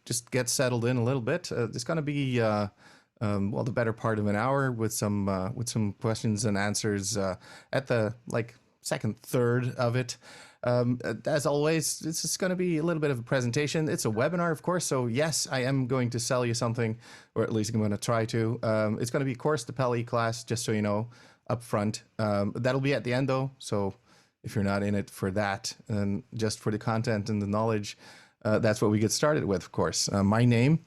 just get settled in a little bit. It's going to be well, the better part of an hour with some questions and answers at the second third of it. As always, it's just going to be a little bit of a presentation. It's a webinar, of course, so yes, I am going to sell you something, or at least I'm going to try to. It's going to be, of course, the PLE class, just so you know, up front. That'll be at the end, though, so if you're not in it for that, and just for the content and the knowledge, that's what we get started with, of course. My name,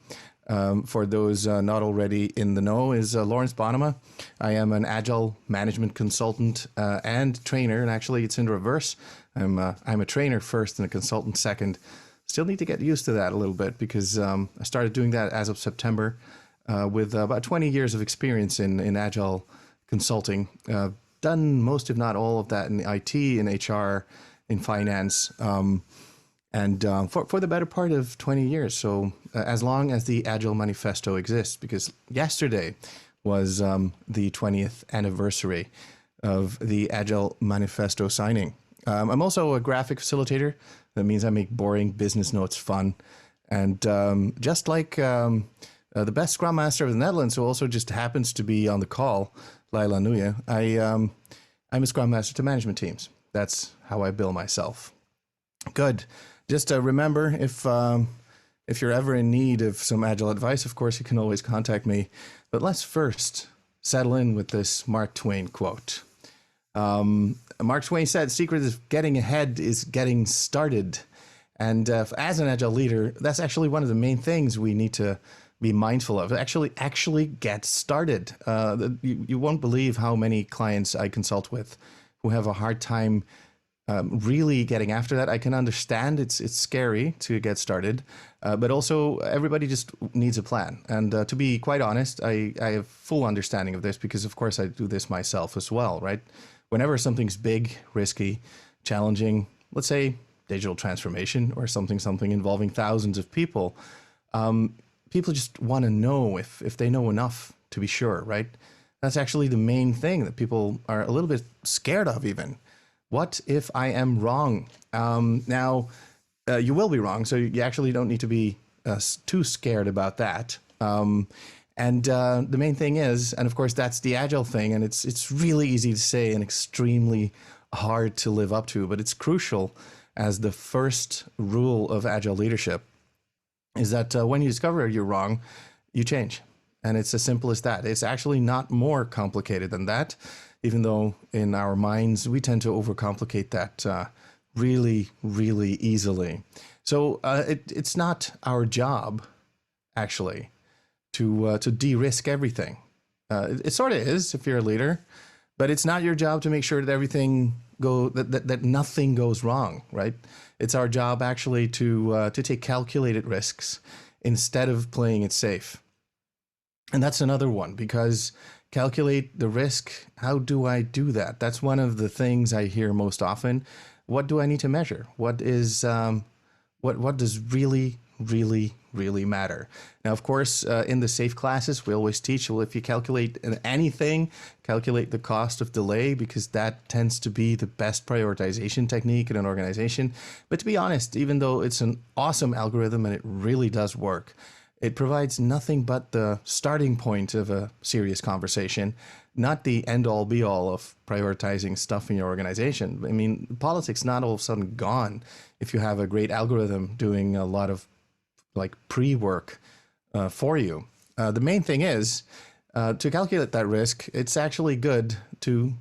for those not already in the know, is Lawrence Bonnema. I am an Agile management consultant and trainer, and actually it's in reverse. I'm a trainer first and a consultant second. Still need to get used to that a little bit because I started doing that as of September with about 20 years of experience in Agile consulting. Done most, if not all of that in IT, in HR, in finance, and for the better part of 20 years. So as long as the Agile Manifesto exists, because yesterday was the 20th anniversary of the Agile Manifesto signing. I'm also a graphic facilitator. That means I make boring business notes fun. And just like the best Scrum Master of the Netherlands, who also just happens to be on the call, Laila Nuya, I'm a Scrum Master to management teams. That's how I bill myself. Good. Just remember, if you're ever in need of some Agile advice, of course, you can always contact me. But let's first settle in with this Mark Twain quote. Mark Twain said, secret of getting ahead is getting started. And as an Agile leader, that's actually one of the main things we need to be mindful of. Actually get started. You won't believe how many clients I consult with who have a hard time really getting after that. I can understand it's scary to get started, but also everybody just needs a plan. And to be quite honest, I have full understanding of this because, of course, I do this myself as well, right? Whenever something's big, risky, challenging, let's say digital transformation or something involving thousands of people, people just want to know if they know enough to be sure, right? That's actually the main thing that people are a little bit scared of even. What if I am wrong? Now, you will be wrong, so you actually don't need to be too scared about that. And the main thing is, and of course that's the Agile thing, and it's really easy to say and extremely hard to live up to, but it's crucial as the first rule of Agile leadership is that when you discover you're wrong, you change. And it's as simple as that. It's actually not more complicated than that, even though in our minds we tend to overcomplicate that really, really easily. So it's not our job, actually, to de-risk everything. It sort of is if you're a leader, but it's not your job to make sure that everything that nothing goes wrong, right? It's our job actually to take calculated risks instead of playing it safe. And that's another one, because calculate the risk. How do I do that? That's one of the things I hear most often. What do I need to measure? What is what does really matter? Now, of course, in the SAFe classes, we always teach, well, if you calculate anything, calculate the cost of delay, because that tends to be the best prioritization technique in an organization. But to be honest, even though it's an awesome algorithm and it really does work, it provides nothing but the starting point of a serious conversation, not the end-all be-all of prioritizing stuff in your organization. I mean, politics not all of a sudden gone if you have a great algorithm doing a lot of like pre-work for you. The main thing is to calculate that risk. It's actually good to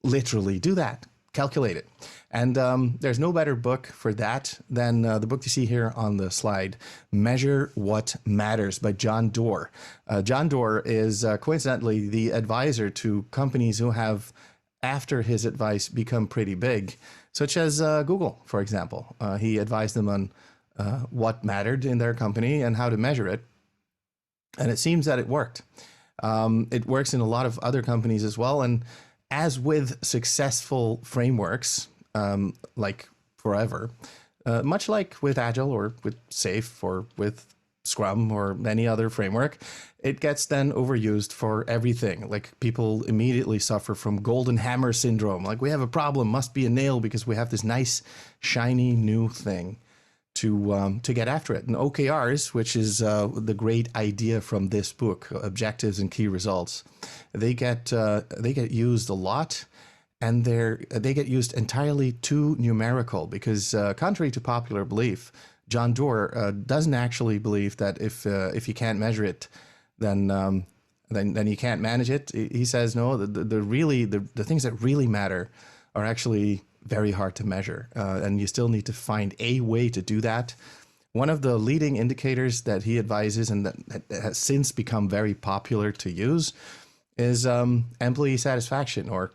literally do that, calculate it. And there's no better book for that than the book you see here on the slide, Measure What Matters by John Doerr. John Doerr is coincidentally the advisor to companies who have, after his advice, become pretty big, such as Google, for example. He advised them on what mattered in their company and how to measure it. And it seems that it worked. It works in a lot of other companies as well. And as with successful frameworks, like forever, much like with Agile or with SAFe or with Scrum or any other framework, it gets then overused for everything. Like people immediately suffer from golden hammer syndrome. Like we have a problem, must be a nail because we have this nice, shiny new thing to get after it. And OKRs, which is the great idea from this book, Objectives and Key Results, they get used a lot, and they get used entirely too numerical because, contrary to popular belief, John Doerr doesn't actually believe that if you can't measure it, then you can't manage it. He says no. The things that really matter are actually very hard to measure, and you still need to find a way to do that. One of the leading indicators that he advises, and that has since become very popular to use, is employee satisfaction, or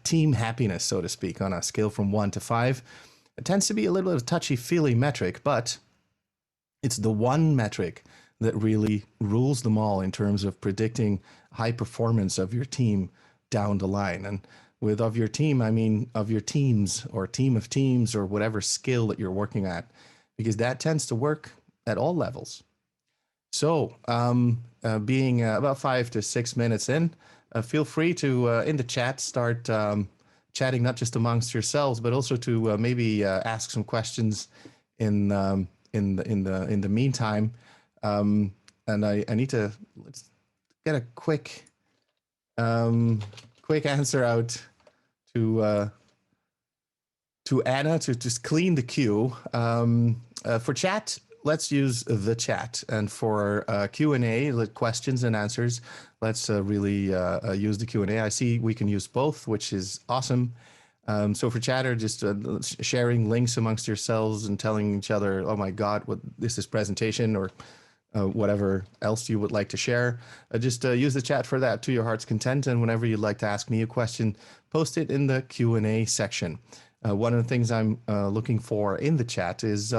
team happiness, so to speak, on a scale from 1 to 5. It tends to be a little bit of a touchy-feely metric, but it's the one metric that really rules them all in terms of predicting high performance of your team down the line. And with of your team, I mean of your teams or team of teams or whatever skill that you're working at, because that tends to work at all levels. So being about 5 to 6 minutes in, feel free to, in the chat, start chatting not just amongst yourselves, but also to maybe ask some questions in the meantime. And I need to let's get a quick answer out to Anna to just clean the queue. For chat, let's use the chat, and for Q&A, questions and answers, let's really use the Q&A. I see we can use both, which is awesome. So for chatter, just sharing links amongst yourselves and telling each other, oh my God, what this is presentation, or whatever else you would like to share. Just use the chat for that to your heart's content. And whenever you'd like to ask me a question, post it in the Q&A section. One of the things I'm looking for in the chat is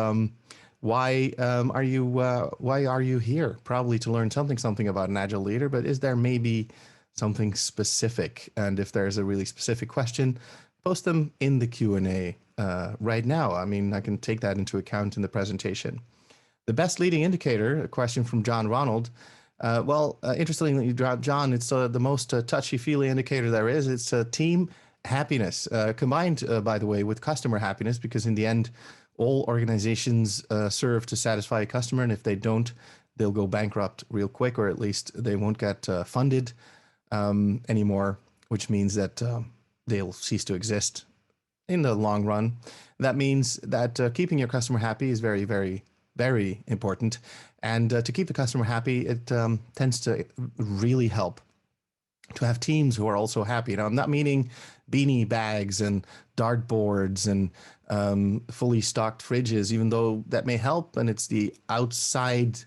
why are you here? Probably to learn something about an Agile leader, but is there maybe something specific? And if there's a really specific question, post them in the Q&A right now. I mean, I can take that into account in the presentation. The best leading indicator, a question from John Ronald. Interestingly, John, it's the most touchy-feely indicator there is. It's team happiness, combined, by the way, with customer happiness, because in the end, all organizations serve to satisfy a customer, and if they don't, they'll go bankrupt real quick, or at least they won't get funded anymore, which means that they'll cease to exist in the long run. That means that keeping your customer happy is very, very, very important. And to keep the customer happy, it tends to really help to have teams who are also happy. Now, I'm not meaning beanie bags and dartboards and fully stocked fridges, even though that may help. And it's the outside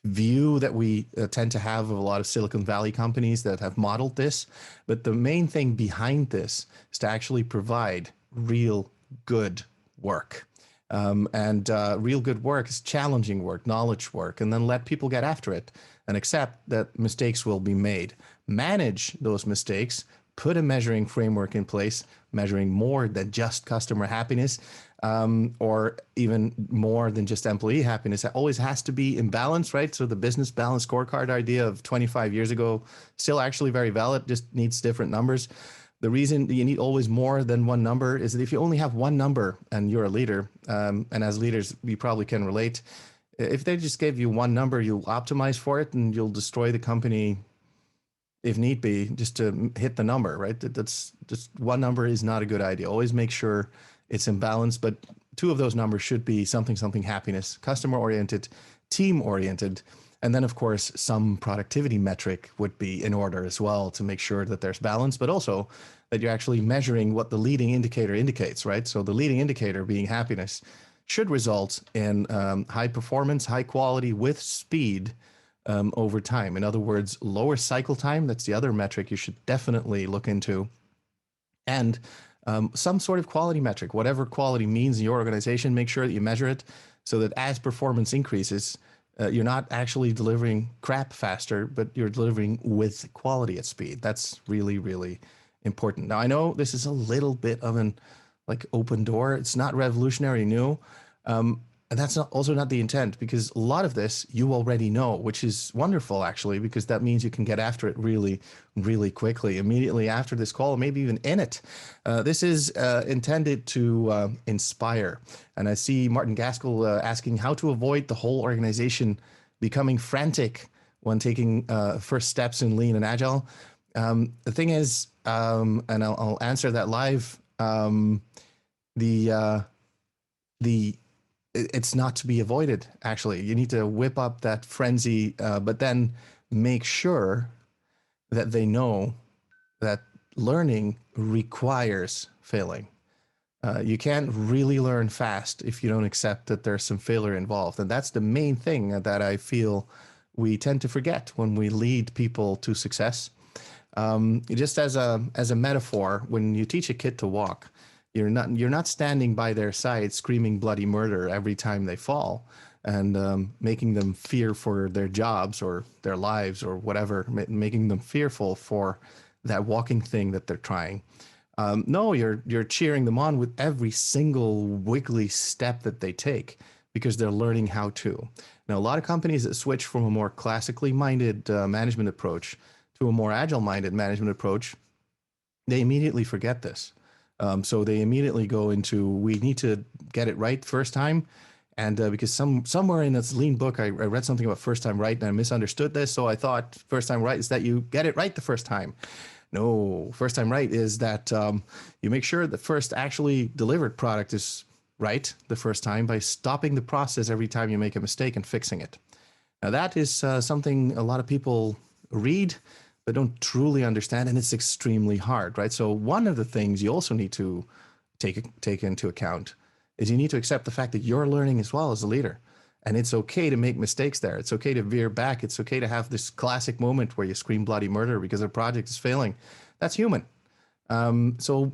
view that we tend to have of a lot of Silicon Valley companies that have modeled this. But the main thing behind this is to actually provide real good work. Real good work is challenging work, knowledge work, and then let people get after it and accept that mistakes will be made. Manage those mistakes, put a measuring framework in place, measuring more than just customer happiness, or even more than just employee happiness. It always has to be in balance, right? So the business balance scorecard idea of 25 years ago, still actually very valid, just needs different numbers. The reason you need always more than one number is that if you only have one number and you're a leader, and as leaders, we probably can relate, if they just gave you one number, you'll optimize for it and you'll destroy the company if need be, just to hit the number, right? That's just one number is not a good idea. Always make sure it's in balance, but two of those numbers should be something happiness, customer oriented, team oriented. And then, of course, some productivity metric would be in order as well to make sure that there's balance, but also that you're actually measuring what the leading indicator indicates, right? So the leading indicator being happiness should result in high performance, high quality with speed over time. In other words, lower cycle time. That's the other metric you should definitely look into. And some sort of quality metric, whatever quality means in your organization, make sure that you measure it so that as performance increases, you're not actually delivering crap faster, but you're delivering with quality at speed. That's really, really important. Now, I know this is a little bit of an open door. It's not revolutionary new, And that's not, also not the intent, because a lot of this you already know, which is wonderful actually, because that means you can get after it really, really quickly, immediately after this call, maybe even in it. This is intended to inspire. And I see Martin Gaskell asking how to avoid the whole organization becoming frantic when taking first steps in lean and agile. The thing is, and I'll answer that live. The it's not to be avoided. Actually, you need to whip up that frenzy, but then make sure that they know that learning requires failing. You can't really learn fast if you don't accept that there's some failure involved, and that's the main thing that I feel we tend to forget when we lead people to success. Just as a metaphor, when you teach a kid to walk, you're not standing by their side screaming bloody murder every time they fall, and making them fear for their jobs or their lives or whatever, making them fearful for that walking thing that they're trying. No, you're cheering them on with every single wiggly step that they take, because they're learning how to. Now, a lot of companies that switch from a more classically minded management approach to a more agile minded management approach, they immediately forget this. So they immediately go into, we need to get it right first time. And because somewhere in this lean book, I read something about first time right, and I misunderstood this. So I thought first time right is that you get it right the first time. No, first time right is that you make sure the first actually delivered product is right the first time by stopping the process every time you make a mistake and fixing it. Now that is something a lot of people read but don't truly understand, and it's extremely hard, right? So one of the things you also need to take into account is you need to accept the fact that you're learning as well as a leader. And it's okay to make mistakes there. It's okay to veer back. It's okay to have this classic moment where you scream bloody murder because a project is failing. That's human. So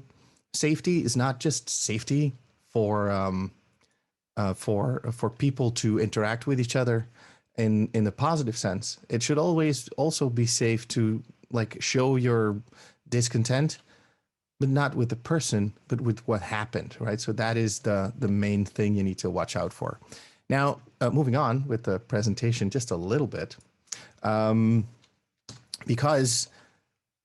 safety is not just safety for people to interact with each other in the positive sense. It should always also be safe to like show your discontent, but not with the person, but with what happened, right? So that is the main thing you need to watch out for. Now, moving on with the presentation just a little bit, because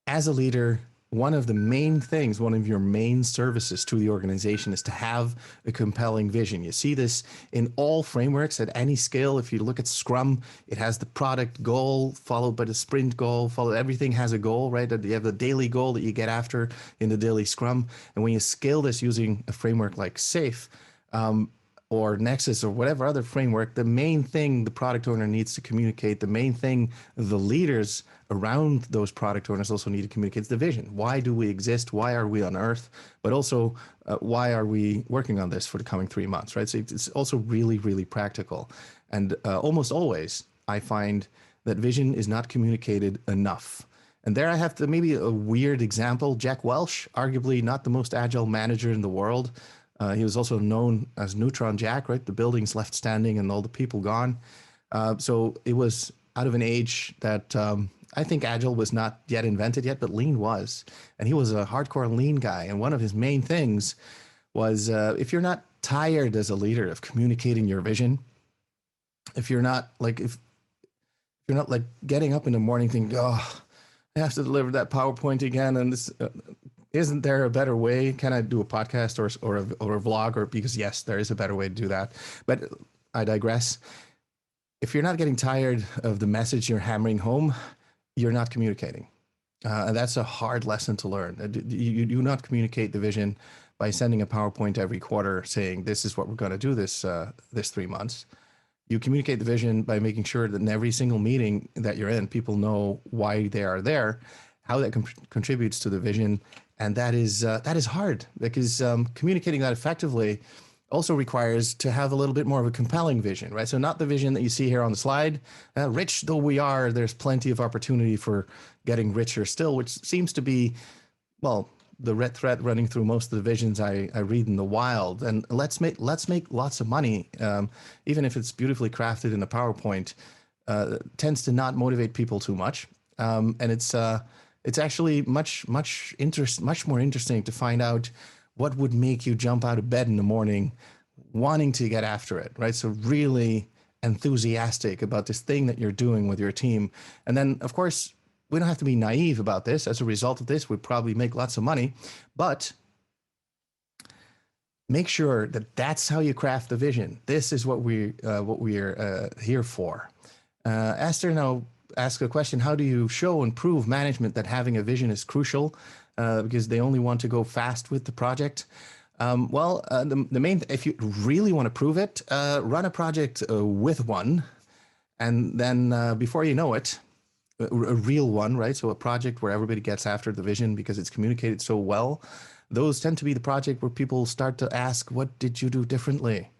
as a leader, one of the main things, one of your main services to the organization is to have a compelling vision. You see this in all frameworks at any scale. If you look at Scrum, it has the product goal followed by the sprint goal, everything has a goal, right? You have the daily goal that you get after in the daily Scrum. And when you scale this using a framework like SAFe, or Nexus or whatever other framework, the main thing the product owner needs to communicate, the main thing the leaders around those product owners also need to communicate is the vision. Why do we exist? Why are we on Earth? But also, why are we working on this for the coming 3 months, right? So it's also really, really practical. And almost always, I find that vision is not communicated enough. And there I have to maybe a weird example. Jack Welch, arguably not the most agile manager in the world. He was also known as Neutron Jack, right? The buildings left standing and all the people gone. So it was out of an age that I think Agile was not yet invented yet, but Lean was. And he was a hardcore Lean guy. And one of his main things was if you're not tired as a leader of communicating your vision, if you're not like getting up in the morning thinking, oh, I have to deliver that PowerPoint again, and this isn't there a better way? Can I do a podcast or a vlog? Or because yes, there is a better way to do that. But I digress. If you're not getting tired of the message you're hammering home, you're not communicating. And that's a hard lesson to learn. You do not communicate the vision by sending a PowerPoint every quarter saying this is what we're going to do this 3 months. You communicate the vision by making sure that in every single meeting that you're in, people know why they are there, how that contributes to the vision. And that is hard, because communicating that effectively also requires to have a little bit more of a compelling vision, right? So not the vision that you see here on the slide. Rich though we are, there's plenty of opportunity for getting richer still, which seems to be, well, the red thread running through most of the visions I read in the wild. And let's make lots of money, even if it's beautifully crafted in a PowerPoint, tends to not motivate people too much. And it's actually much more interesting to find out what would make you jump out of bed in the morning, wanting to get after it, right? So really enthusiastic about this thing that you're doing with your team. And then, of course, we don't have to be naive about this. As a result of this, we probably make lots of money, but make sure that that's how you craft the vision. This is what we're here for. Esther now asked a question: how do you show and prove management that having a vision is crucial because they only want to go fast with the project? The main, if you really want to prove it, run a project with one, and then before you know it, a real one, right? So a project where everybody gets after the vision because it's communicated so well. Those tend to be the project where people start to ask, what did you do differently?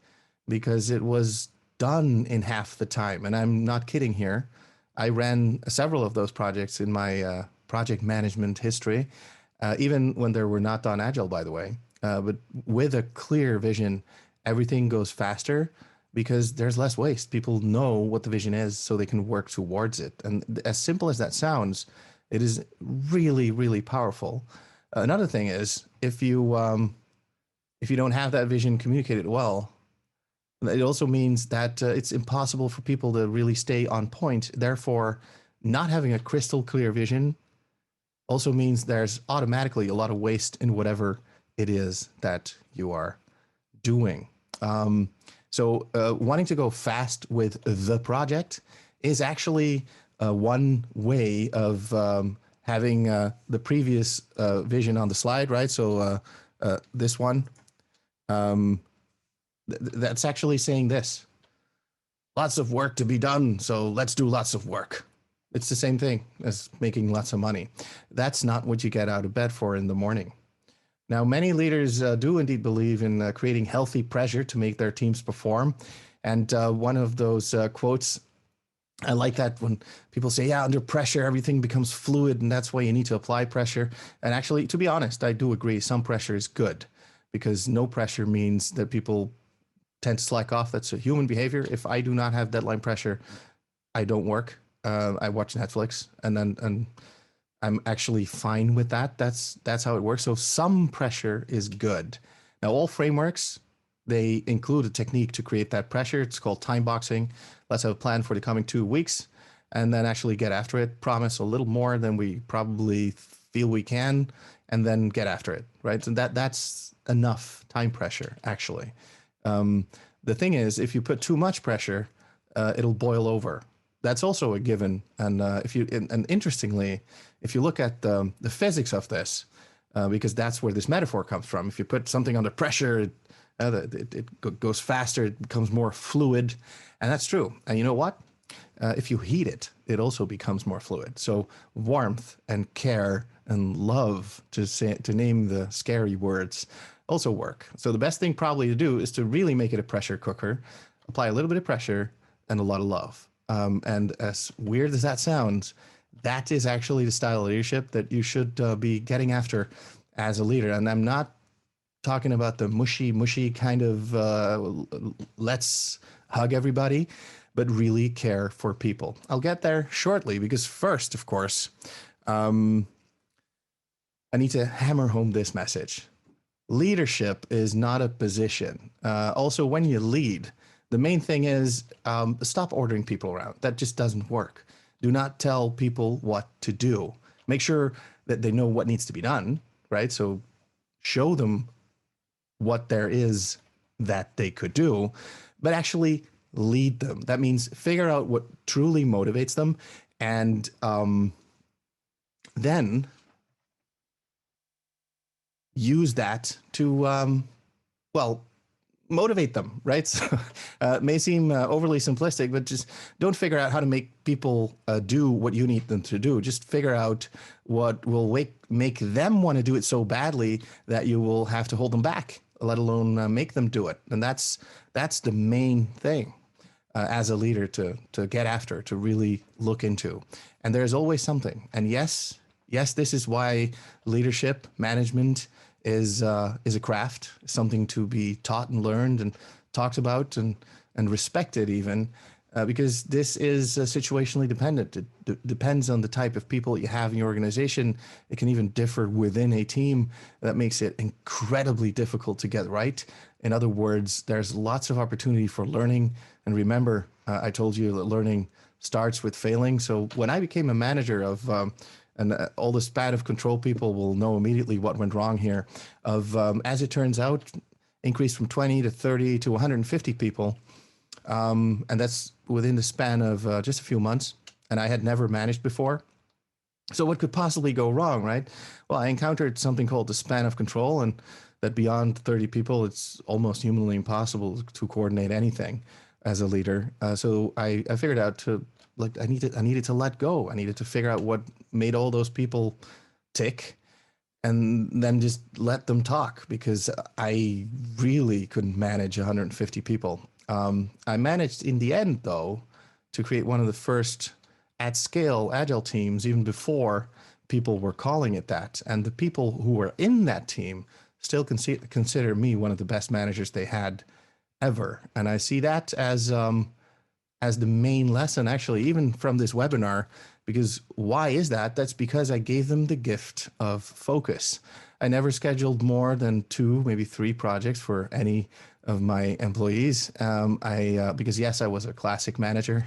Because it was done in half the time. And I'm not kidding here. I ran several of those projects in my project management history, even when they were not done Agile, by the way. But with a clear vision, everything goes faster because there's less waste. People know what the vision is so they can work towards it. And as simple as that sounds, it is really, really powerful. Another thing is, if you don't have that vision communicated well, it also means that it's impossible for people to really stay on point. Therefore, not having a crystal clear vision also means there's automatically a lot of waste in whatever it is that you are doing. So wanting to go fast with the project is actually one way of having the previous vision on the slide, right? So this one, that's actually saying this: lots of work to be done, so let's do lots of work. It's the same thing as making lots of money. That's not what you get out of bed for in the morning. Now, many leaders do indeed believe in creating healthy pressure to make their teams perform. And one of those quotes, I like that when people say, yeah, under pressure, everything becomes fluid, and that's why you need to apply pressure. And actually, to be honest, I do agree some pressure is good, because no pressure means that people tend to slack off. That's a human behavior. If I do not have deadline pressure, I don't work. I watch Netflix, and I'm actually fine with that. That's how it works. So some pressure is good. Now, all frameworks, they include a technique to create that pressure. It's called time boxing. Let's have a plan for the coming 2 weeks and then actually get after it. Promise a little more than we probably feel we can, and then get after it, right? So that's enough time pressure, actually. The thing is, if you put too much pressure, it'll boil over. That's also a given. And interestingly, if you look at the physics of this, because that's where this metaphor comes from. If you put something under pressure, it goes faster, it becomes more fluid, and that's true. And you know what? If you heat it, it also becomes more fluid. So warmth and care and love, to name the scary words, also work. So the best thing probably to do is to really make it a pressure cooker, apply a little bit of pressure and a lot of love. And as weird as that sounds, that is actually the style of leadership that you should be getting after as a leader. And I'm not talking about the mushy kind of let's hug everybody, but really care for people. I'll get there shortly, because first, of course, I need to hammer home this message. Leadership is not a position. Also, when you lead, the main thing is stop ordering people around. That just doesn't work. Do not tell people what to do. Make sure that they know what needs to be done, right? So show them what there is that they could do, but actually lead them. That means figure out what truly motivates them, and then use that to, motivate them, right? So it may seem overly simplistic, but just don't figure out how to make people do what you need them to do. Just figure out what will make them want to do it so badly that you will have to hold them back, let alone make them do it. And that's the main thing as a leader to get after, to really look into. And there's always something. And yes, this is why leadership, management is a craft, something to be taught and learned and talked about and respected even. because this is situationally dependent. It depends on the type of people you have in your organization. It can even differ within a team. That makes it incredibly difficult to get right. In other words, there's lots of opportunity for learning. And remember, I told you that learning starts with failing. So when I became a manager of, and all the span of control people will know immediately what went wrong here, of, as it turns out, increased from 20 to 30 to 150 people. And that's within the span of just a few months. And I had never managed before. So what could possibly go wrong, right? Well, I encountered something called the span of control, and that beyond 30 people, it's almost humanly impossible to coordinate anything as a leader. So I figured out to, like, I needed to let go. I needed to figure out what made all those people tick, and then just let them talk, because I really couldn't manage 150 people. I managed in the end, though, to create one of the first at scale Agile teams, even before people were calling it that. And the people who were in that team still consider me one of the best managers they had ever. And I see that as the main lesson, actually, even from this webinar. Because why is that? That's because I gave them the gift of focus. I never scheduled more than 2, maybe 3 projects for any of my employees. Because yes, I was a classic manager.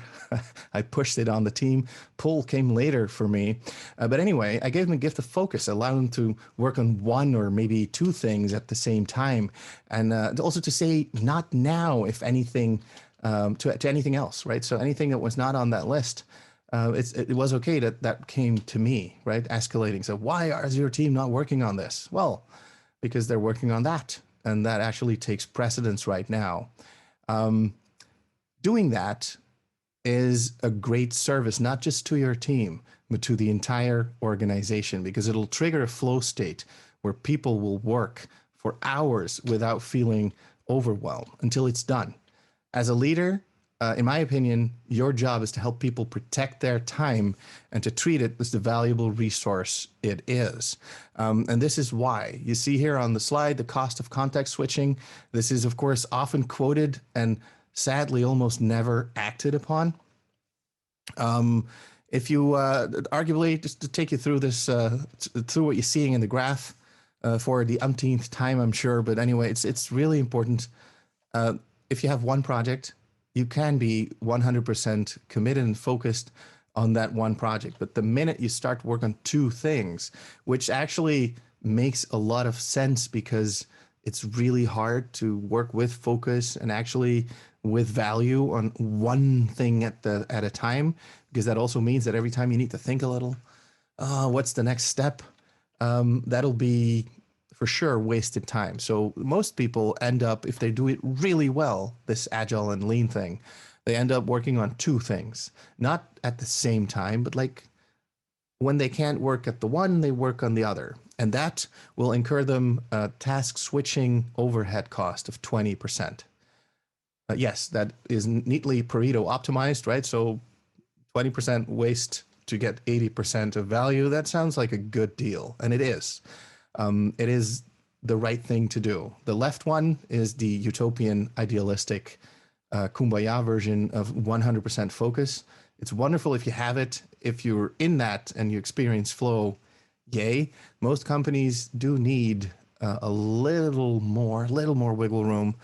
I pushed it on the team. Pull came later for me. But anyway, I gave them a gift of focus, allowed them to work on 1 or maybe 2 things at the same time. And also to say not now, if anything, to anything else, right? So anything that was not on that list, it was okay that came to me, right? Escalating. So why is your team not working on this? Well, because they're working on that, and that actually takes precedence right now. Doing that is a great service, not just to your team, but to the entire organization, because it'll trigger a flow state where people will work for hours without feeling overwhelmed until it's done. As a leader, in my opinion, your job is to help people protect their time and to treat it as the valuable resource it is. And this is why. You see here on the slide, the cost of context switching. This is, of course, often quoted and sadly almost never acted upon. If you, arguably, just to take you through this, through what you're seeing in the graph for the umpteenth time, I'm sure. But anyway, it's really important. If you have one project, you can be 100% committed and focused on that one project. But the minute you start to work on 2 things, which actually makes a lot of sense, because it's really hard to work with focus and actually with value on one thing at a time, because that also means that every time you need to think a little, what's the next step? That'll be for sure wasted time. So most people end up, if they do it really well, this agile and lean thing, they end up working on 2 things, not at the same time, but like when they can't work at the one, they work on the other. And that will incur them a task switching overhead cost of 20%. Yes, that is neatly Pareto optimized, right? So 20% waste to get 80% of value. That sounds like a good deal, and it is. It is the right thing to do. The left one is the utopian, idealistic, kumbaya version of 100% focus. It's wonderful if you have it. If you're in that and you experience flow, yay. Most companies do need a little more wiggle room.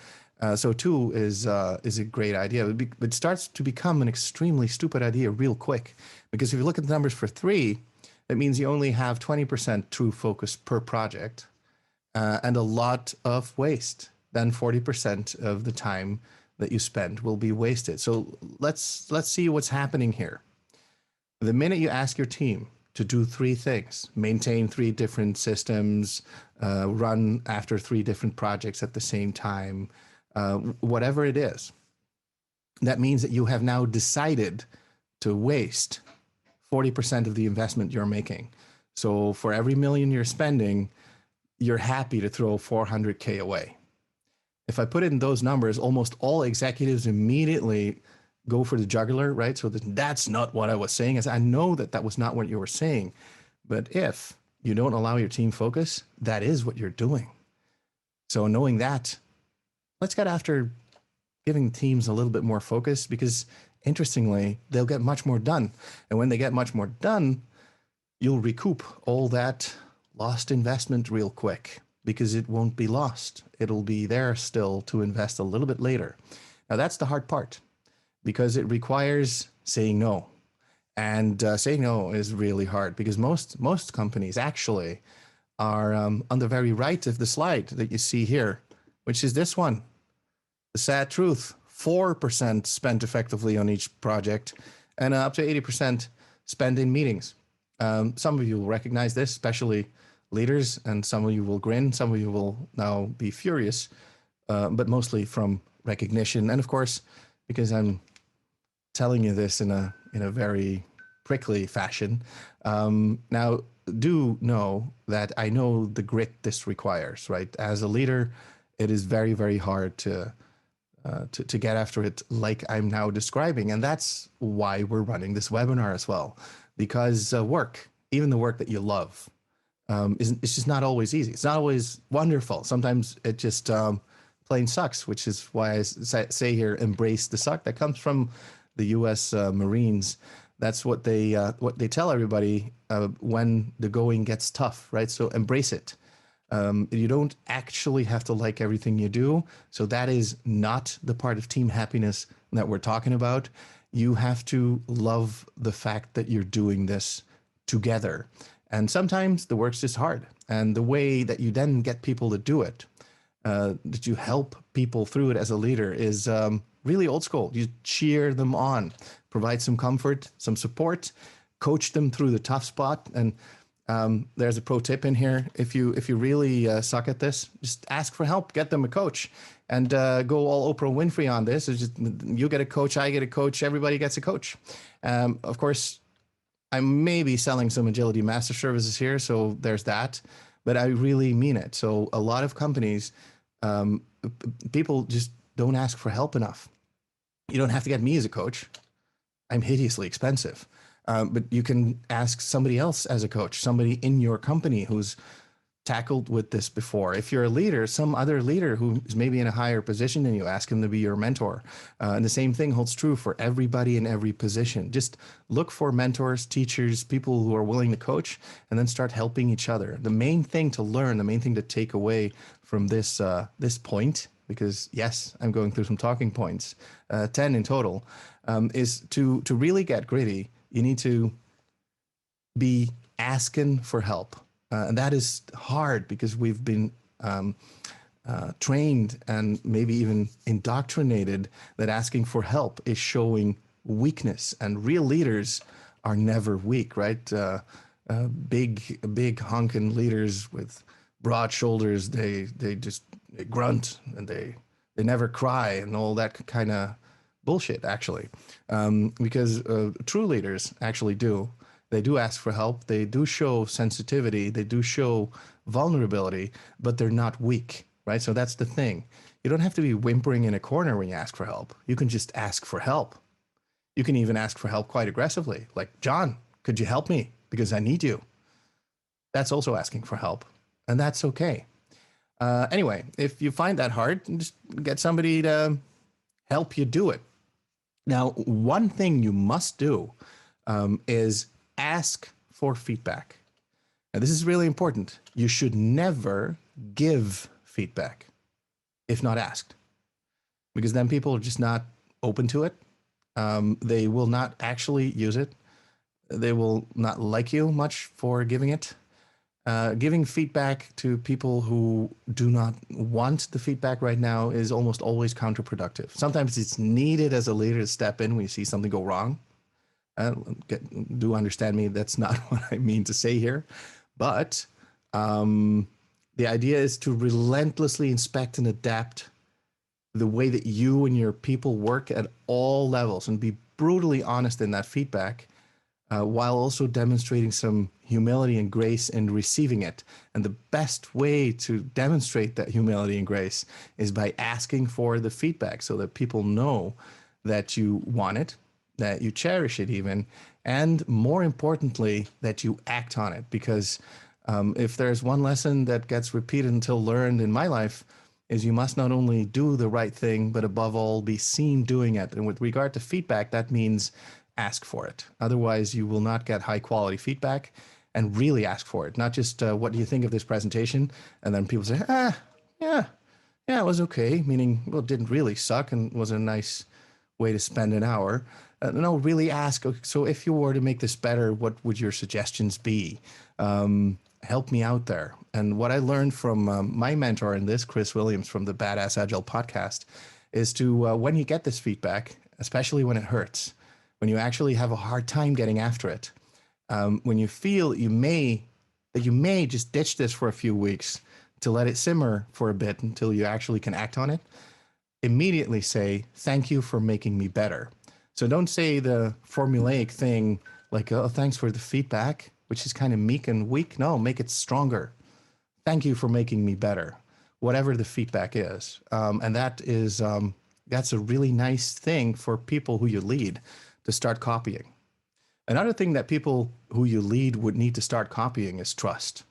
So 2 is a great idea. It starts to become an extremely stupid idea real quick, because if you look at the numbers for 3, that means you only have 20% true focus per project, and a lot of waste. Then 40% of the time that you spend will be wasted. So let's see what's happening here. The minute you ask your team to do 3 things, maintain 3 different systems, run after 3 different projects at the same time, whatever it is, that means that you have now decided to waste 40% of the investment you're making. So for every million you're spending, you're happy to throw 400K away. If I put it in those numbers, almost all executives immediately go for the jugular, right? So that's not what I was saying. As I know that was not what you were saying. But if you don't allow your team focus, that is what you're doing. So knowing that, let's get after giving teams a little bit more focus, because interestingly, they'll get much more done. And when they get much more done, you'll recoup all that lost investment real quick because it won't be lost. It'll be there still to invest a little bit later. Now, that's the hard part because it requires saying no. And saying no is really hard because most companies actually are on the very right of the slide that you see here, which is this one. The sad truth, 4% spent effectively on each project and up to 80% spent in meetings. Some of you will recognize this, especially leaders, and some of you will grin, some of you will now be furious, but mostly from recognition. And of course, because I'm telling you this in a very prickly fashion, now do know that I know the grit this requires, right? As a leader, it is very, very hard to get after it like I'm now describing. And that's why we're running this webinar as well, because work, even the work that you love, it's just not always easy. It's not always wonderful. Sometimes it just plain sucks, which is why I say here, embrace the suck. That comes from the U.S. Marines. That's what they tell everybody when the going gets tough, right? So embrace it. You don't actually have to like everything you do. So that is not the part of team happiness that we're talking about. You have to love the fact that you're doing this together. And sometimes the work's just hard. And the way that you then get people to do it, that you help people through it as a leader is really old school. You cheer them on, provide some comfort, some support, coach them through the tough spot. And there's a pro tip in here. If you really suck at this, just ask for help, get them a coach, and go all Oprah Winfrey on this. It's just, you get a coach, I get a coach, everybody gets a coach. Of course, I may be selling some agility master services here, so there's that, but I really mean it. So a lot of companies, people just don't ask for help enough. You don't have to get me as a coach. I'm hideously expensive. But you can ask somebody else as a coach, somebody in your company who's tackled with this before. If you're a leader, some other leader who is maybe in a higher position than you, ask him to be your mentor. And the same thing holds true for everybody in every position. Just look for mentors, teachers, people who are willing to coach, and then start helping each other. The main thing to learn, the main thing to take away from this this point, because yes, I'm going through some talking points, 10 in total, is to really get gritty. You need to be asking for help. And that is hard because we've been trained and maybe even indoctrinated that asking for help is showing weakness. And real leaders are never weak, right? Big honking leaders with broad shoulders, they grunt and they never cry and all that kind of bullshit, actually, because true leaders actually do. They do ask for help. They do show sensitivity. They do show vulnerability, but they're not weak, right? So that's the thing. You don't have to be whimpering in a corner when you ask for help. You can just ask for help. You can even ask for help quite aggressively, like, John, could you help me? Because I need you. That's also asking for help, and that's okay. Anyway, if you find that hard, just get somebody to help you do it. Now, one thing you must do is ask for feedback. Now, this is really important. You should never give feedback if not asked, because then people are just not open to it. They will not actually use it. They will not like you much for giving it. Giving feedback to people who do not want the feedback right now is almost always counterproductive. Sometimes it's needed as a leader to step in when you see something go wrong. Do understand me, that's not what I mean to say here. But the idea is to relentlessly inspect and adapt the way that you and your people work at all levels and be brutally honest in that feedback, while also demonstrating some humility and grace in receiving it. And the best way to demonstrate that humility and grace is by asking for the feedback so that people know that you want it, that you cherish it even, and more importantly, that you act on it. Because if there's one lesson that gets repeated until learned in my life, is you must not only do the right thing, but above all, be seen doing it. And with regard to feedback, that means ask for it. Otherwise, you will not get high quality feedback, and really ask for it. Not just what do you think of this presentation? And then people say, yeah, it was okay. Meaning, well, it didn't really suck and was a nice way to spend an hour. No, really ask. Okay, so if you were to make this better, what would your suggestions be? Help me out there. And what I learned from my mentor in this, Chris Williams from the Badass Agile podcast, is to when you get this feedback, especially when it hurts, when you actually have a hard time getting after it, when you feel you may just ditch this for a few weeks to let it simmer for a bit until you actually can act on it, immediately say, thank you for making me better. So don't say the formulaic thing like, oh, thanks for the feedback, which is kind of meek and weak. No, make it stronger. Thank you for making me better, whatever the feedback is. And that's a really nice thing for people who you lead to start copying. Another thing that people who you lead would need to start copying is trust.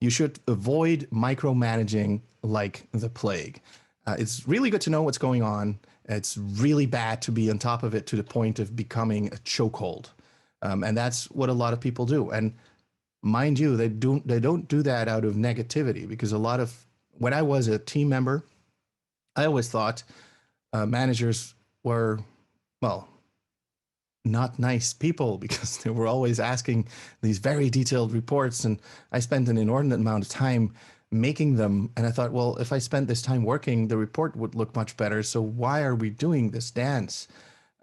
You should avoid micromanaging like the plague. It's really good to know what's going on. It's really bad to be on top of it to the point of becoming a chokehold. And that's what a lot of people do. And mind you, they don't do that out of negativity, because when I was a team member, I always thought managers were, well, not nice people, because they were always asking these very detailed reports, and I spent an inordinate amount of time making them. And I thought, well, if I spent this time working, the report would look much better. So why are we doing this dance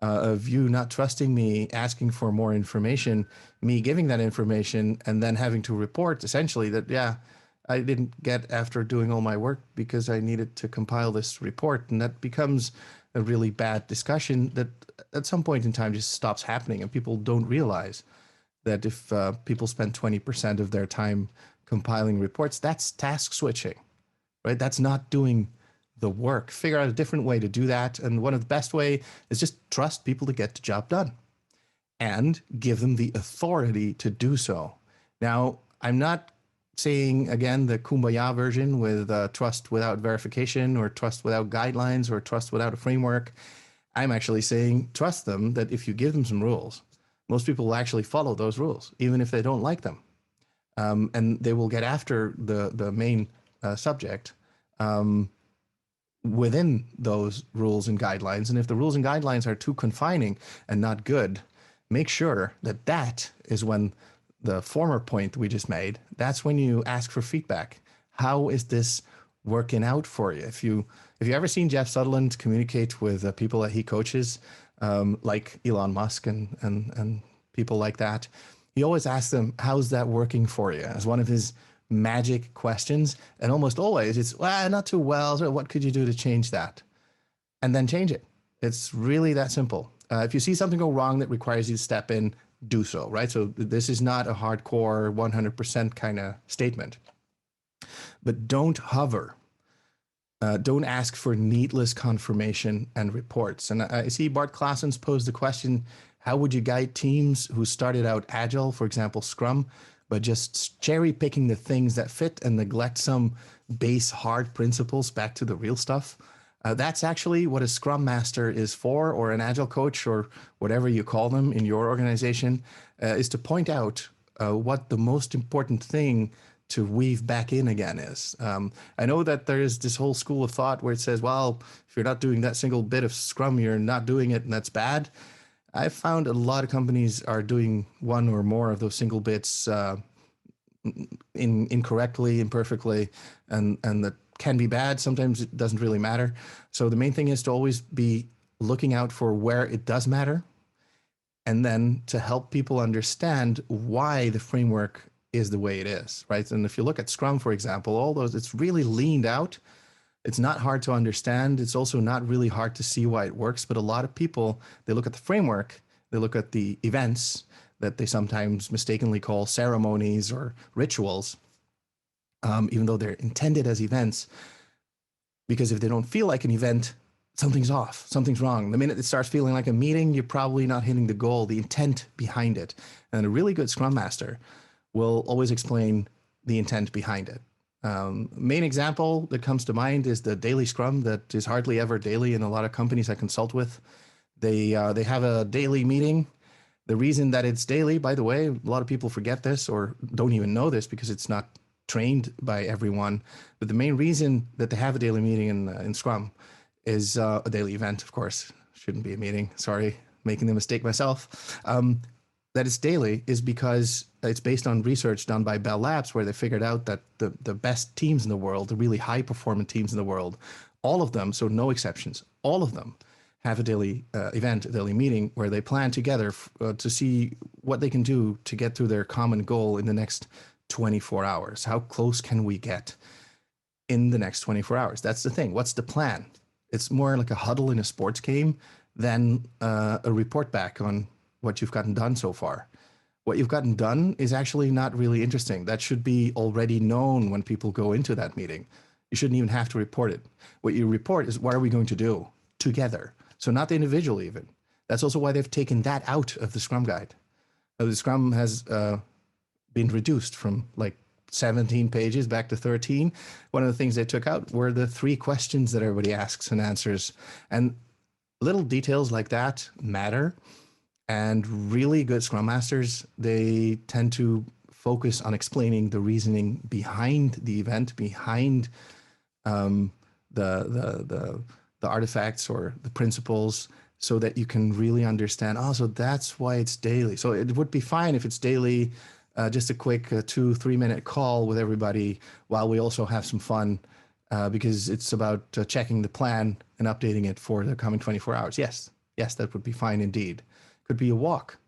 of you not trusting me, asking for more information, me giving that information, and then having to report essentially that, yeah, I didn't get after doing all my work because I needed to compile this report. And that becomes a really bad discussion that at some point in time just stops happening. And people don't realize that if people spend 20% of their time compiling reports, that's task switching, right? That's not doing the work. Figure out a different way to do that. And one of the best way is just trust people to get the job done and give them the authority to do so. Now, I'm not saying, again, the kumbaya version with trust without verification or trust without guidelines or trust without a framework. I'm actually saying trust them, that if you give them some rules, most people will actually follow those rules, even if they don't like them. And they will get after the main subject within those rules and guidelines. And if the rules and guidelines are too confining and not good, make sure that that is when the former point we just made, that's when you ask for feedback. How is this working out for you? If you ever seen Jeff Sutherland communicate with people that he coaches, like Elon Musk and people like that, he always asks them, how's that working for you? As one of his magic questions. And almost always it's, well, not too well. So what could you do to change that? And then change it. It's really that simple. If you see something go wrong that requires you to step in, do so, right? So this is not a hardcore 100% kind of statement. But don't hover. Don't ask for needless confirmation and reports. And I see Bart Claessens posed the question, how would you guide teams who started out Agile, for example, Scrum, but just cherry picking the things that fit and neglect some base hard principles back to the real stuff? That's actually what a Scrum Master is for, or an Agile coach, or whatever you call them in your organization, is to point out what the most important thing to weave back in again is. I know that there is this whole school of thought where it says, well, if you're not doing that single bit of Scrum, you're not doing it, and that's bad. I've found a lot of companies are doing one or more of those single bits incorrectly, imperfectly, and that can be bad. Sometimes it doesn't really matter. So the main thing is to always be looking out for where it does matter, and then to help people understand why the framework is the way it is, right? And if you look at Scrum, for example, all those, it's really leaned out. It's not hard to understand. It's also not really hard to see why it works. But a lot of people, they look at the framework, they look at the events that they sometimes mistakenly call ceremonies or rituals, even though they're intended as events. Because if they don't feel like an event, something's off, something's wrong. The minute it starts feeling like a meeting, you're probably not hitting the goal, the intent behind it. And a really good Scrum Master will always explain the intent behind it. Main example that comes to mind is the daily scrum that is hardly ever daily in a lot of companies I consult with. They have a daily meeting. The reason that it's daily, by the way, a lot of people forget this or don't even know this because it's not trained by everyone. But the main reason that they have a daily meeting in Scrum is a daily event, of course. Shouldn't be a meeting. Sorry, making the mistake myself. That it's daily is because it's based on research done by Bell Labs, where they figured out that the best teams in the world, the really high performing teams in the world, all of them, so no exceptions, all of them have a daily event, a daily meeting where they plan together to see what they can do to get to their common goal in the next 24 hours. How close can we get in the next 24 hours? That's the thing. What's the plan? It's more like a huddle in a sports game than a report back on what you've gotten done so far. What you've gotten done is actually not really interesting. That should be already known when people go into that meeting. You shouldn't even have to report it. What you report is what are we going to do together? So not the individual even. That's also why they've taken that out of the Scrum Guide. The Scrum has been reduced from like 17 pages back to 13. One of the things they took out were the 3 questions that everybody asks and answers. And little details like that matter. And really good Scrum Masters, they tend to focus on explaining the reasoning behind the event, behind the artifacts or the principles, so that you can really understand, oh, so that's why it's daily. So it would be fine if it's daily, just a quick 2-3 minute call with everybody while we also have some fun, because it's about checking the plan and updating it for the coming 24 hours. Yes, that would be fine indeed. Could be a walk,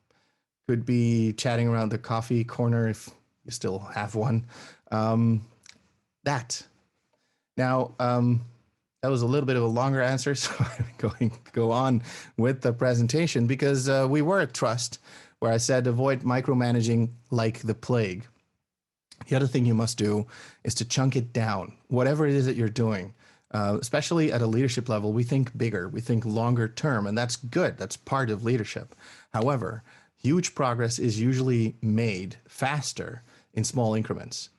could be chatting around the coffee corner if you still have one. That. Now, that was a little bit of a longer answer, so I'm going to go on with the presentation because we were at Trust, where I said avoid micromanaging like the plague. The other thing you must do is to chunk it down, whatever it is that you're doing. Especially at a leadership level, we think bigger, we think longer term, and that's good. That's part of leadership. However, huge progress is usually made faster in small increments,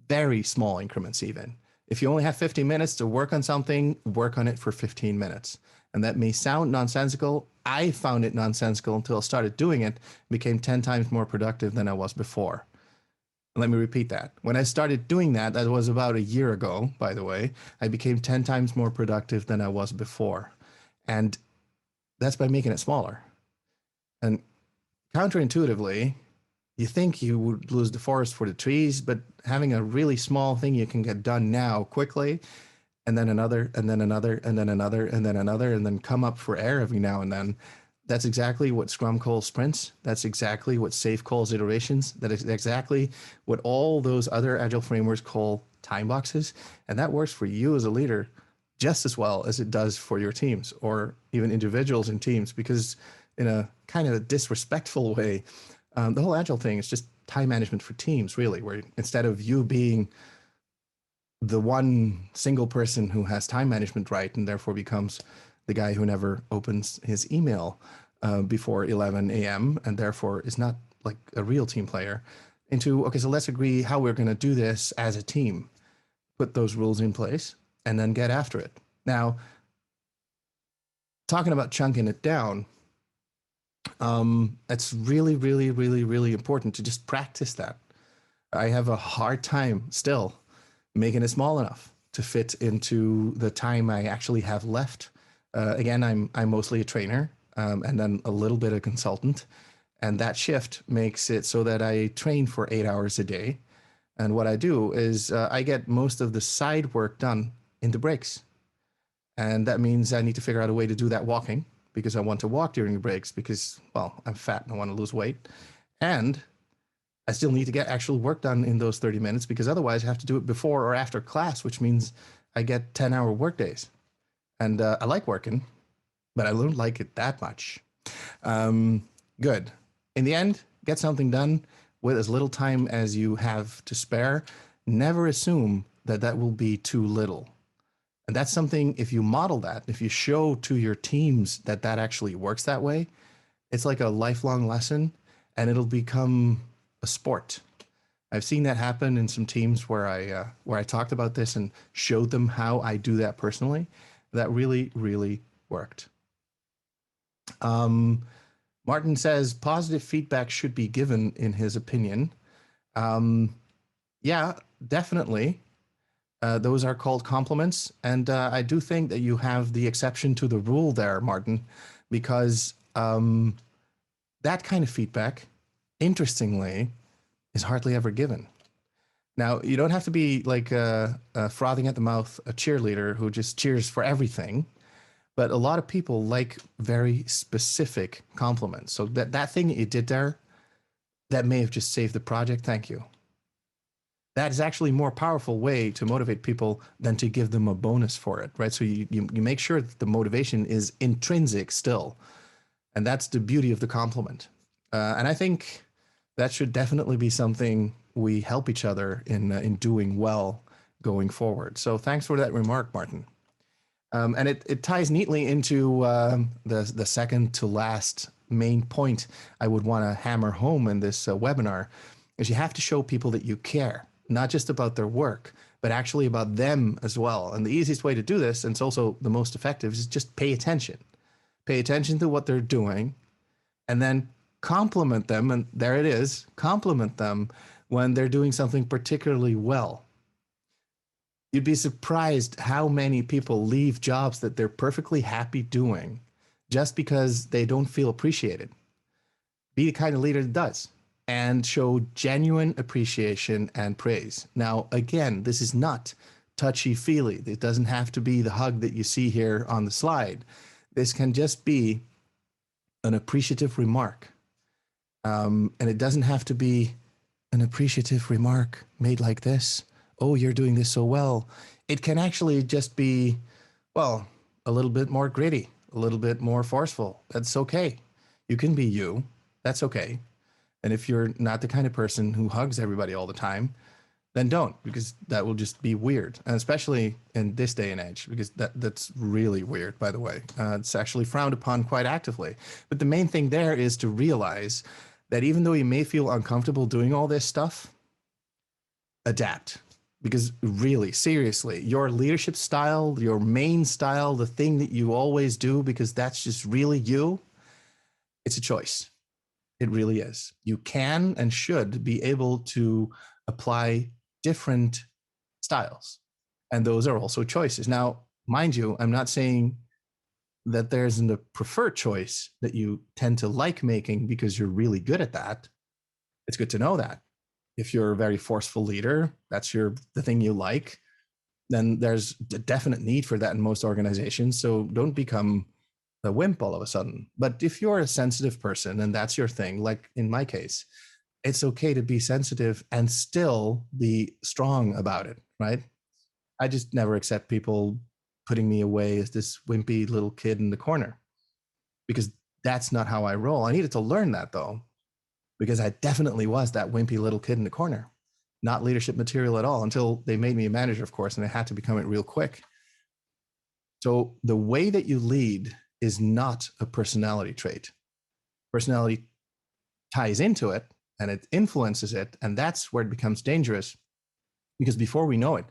very small increments even. If you only have 15 minutes to work on something, work on it for 15 minutes. And that may sound nonsensical. I found it nonsensical until I started doing it, became 10 times more productive than I was before. Let me repeat that. When I started doing that, that was about a year ago, by the way, I became 10 times more productive than I was before. And that's by making it smaller. And counterintuitively, you think you would lose the forest for the trees, but having a really small thing you can get done now quickly, and then another, and then another, and then another, and then another, and then come up for air every now and then. That's exactly what Scrum calls sprints. That's exactly what SAFe calls iterations. That is exactly what all those other Agile frameworks call time boxes. And that works for you as a leader just as well as it does for your teams or even individuals in teams, because in a kind of a disrespectful way, the whole Agile thing is just time management for teams, really, where instead of you being the one single person who has time management right and therefore becomes the guy who never opens his email before 11 a.m. and therefore is not like a real team player, into, okay, so let's agree how we're going to do this as a team, put those rules in place, and then get after it. Now, talking about chunking it down, it's really, really, really, really important to just practice that. I have a hard time still making it small enough to fit into the time I actually have left. Again, I'm mostly a trainer, and then a little bit of consultant. And that shift makes it so that I train for 8 hours a day. And what I do is I get most of the side work done in the breaks. And that means I need to figure out a way to do that walking, because I want to walk during the breaks because, well, I'm fat and I want to lose weight. And I still need to get actual work done in those 30 minutes, because otherwise I have to do it before or after class, which means I get 10-hour work days. And I like working, but I don't like it that much. Good. In the end, get something done with as little time as you have to spare. Never assume that that will be too little. And that's something, if you model that, if you show to your teams that that actually works that way, it's like a lifelong lesson, and it'll become a sport. I've seen that happen in some teams where I talked about this and showed them how I do that personally. That really, really worked. Martin says positive feedback should be given, in his opinion. Yeah, definitely. Those are called compliments. And I do think that you have the exception to the rule there, Martin, because that kind of feedback, interestingly, is hardly ever given. Now, you don't have to be like a frothing at the mouth, a cheerleader who just cheers for everything. But a lot of people like very specific compliments. So that thing that you did there, that may have just saved the project. Thank you. That is actually a more powerful way to motivate people than to give them a bonus for it, right? So you make sure that the motivation is intrinsic still. And that's the beauty of the compliment. And I think that should definitely be something we help each other in doing well going forward. So thanks for that remark, Martin. And it ties neatly into the second to last main point I would want to hammer home in this webinar, is you have to show people that you care, not just about their work, but actually about them as well. And the easiest way to do this, and it's also the most effective, is just pay attention. Pay attention to what they're doing, and then compliment them. And there it is, compliment them when they're doing something particularly well. You'd be surprised how many people leave jobs that they're perfectly happy doing just because they don't feel appreciated. Be the kind of leader that does, and show genuine appreciation and praise. Now, again, this is not touchy-feely. It doesn't have to be the hug that you see here on the slide. This can just be an appreciative remark. And it doesn't have to be an appreciative remark made like this. Oh, you're doing this so well. It can actually just be, well, a little bit more gritty, a little bit more forceful. That's okay. You can be you. That's okay. And if you're not the kind of person who hugs everybody all the time, then don't, because that will just be weird. And especially in this day and age, because that's really weird, by the way. It's actually frowned upon quite actively. But the main thing there is to realize that even though you may feel uncomfortable doing all this stuff, adapt. Because really, seriously, your leadership style, your main style, the thing that you always do, because that's just really you, it's a choice. It really is. You can and should be able to apply different styles. And those are also choices. Now, mind you, I'm not saying that there isn't a preferred choice that you tend to like making because you're really good at that. It's good to know that. If you're a very forceful leader, that's the thing you like, then there's a definite need for that in most organizations. So don't become a wimp all of a sudden. But if you're a sensitive person and that's your thing, like in my case, it's okay to be sensitive and still be strong about it, right? I just never accept people putting me away as this wimpy little kid in the corner, because that's not how I roll. I needed to learn that though, because I definitely was that wimpy little kid in the corner, not leadership material at all, until they made me a manager, of course, and I had to become it real quick. So the way that you lead is not a personality trait. Personality ties into it and it influences it. And that's where it becomes dangerous, because before we know it,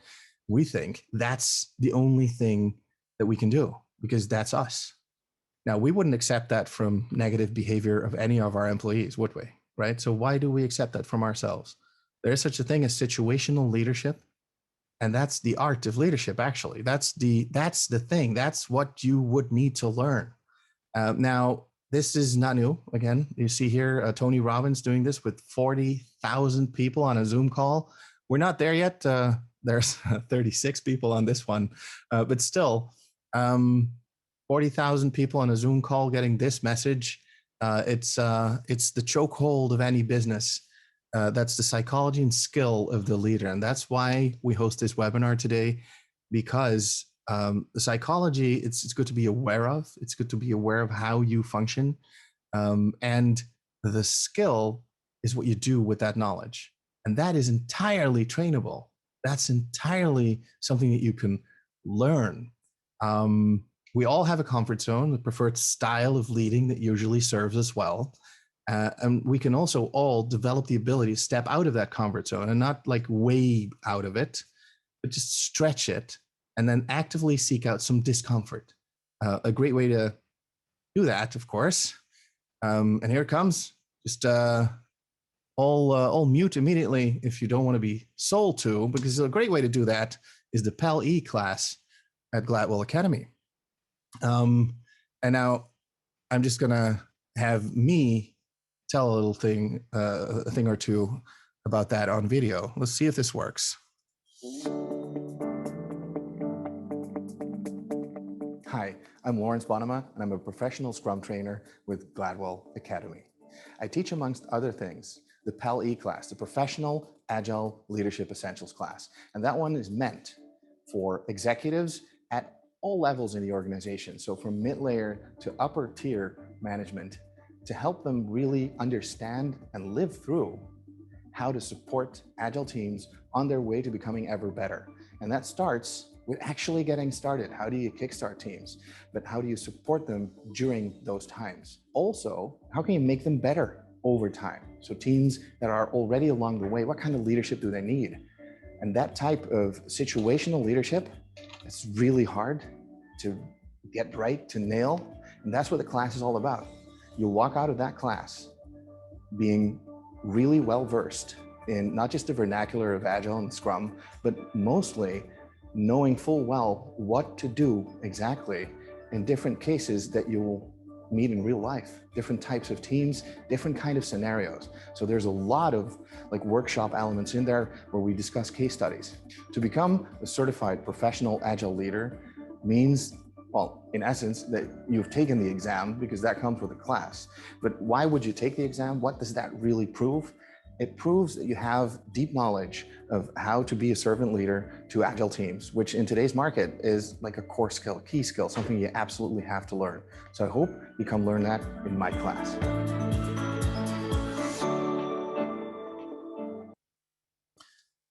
we think that's the only thing that we can do because that's us. Now, we wouldn't accept that from negative behavior of any of our employees, would we? Right? So why do we accept that from ourselves? There is such a thing as situational leadership. And that's the art of leadership, actually. That's the thing. That's what you would need to learn. Now, this is not new. Again, you see here, Tony Robbins doing this with 40,000 people on a Zoom call. We're not there yet. There's 36 people on this one, but still, 40,000 people on a Zoom call getting this message. It's the chokehold of any business. That's the psychology and skill of the leader. And that's why we host this webinar today, because the psychology, it's good to be aware of. It's good to be aware of how you function. And the skill is what you do with that knowledge. And that is entirely trainable. That's entirely something that you can learn. We all have a comfort zone, the preferred style of leading that usually serves us well. And we can also all develop the ability to step out of that comfort zone and not like way out of it, but just stretch it and then actively seek out some discomfort. A great way to do that, of course. And here it comes. Just all mute immediately if you don't want to be sold to, because a great way to do that is the PLE class at Gladwell Academy. And now I'm just gonna have me tell a thing or two about that on video. Let's see if this works. Hi, I'm Lawrence Bonnema, and I'm a professional Scrum trainer with Gladwell Academy. I teach, amongst other things, the PLE class, the Professional Agile Leadership Essentials class. And that one is meant for executives at all levels in the organization. So from mid-layer to upper tier management, to help them really understand and live through how to support Agile teams on their way to becoming ever better. And that starts with actually getting started. How do you kickstart teams? But how do you support them during those times? Also, how can you make them better over time? So teams that are already along the way, what kind of leadership do they need? And that type of situational leadership, it's really hard to get right, to nail. And that's what the class is all about. You'll walk out of that class being really well versed in not just the vernacular of Agile and Scrum, but mostly knowing full well what to do exactly in different cases that you will meet in real life, different types of teams, different kind of scenarios. So there's a lot of like workshop elements in there where we discuss case studies. To become a certified professional Agile leader means, well, in essence, that you've taken the exam, because that comes with a class. But why would you take the exam? What does that really prove? It proves that you have deep knowledge of how to be a servant leader to Agile teams, which in today's market is like a core skill, key skill, something you absolutely have to learn. So I hope you come learn that in my class.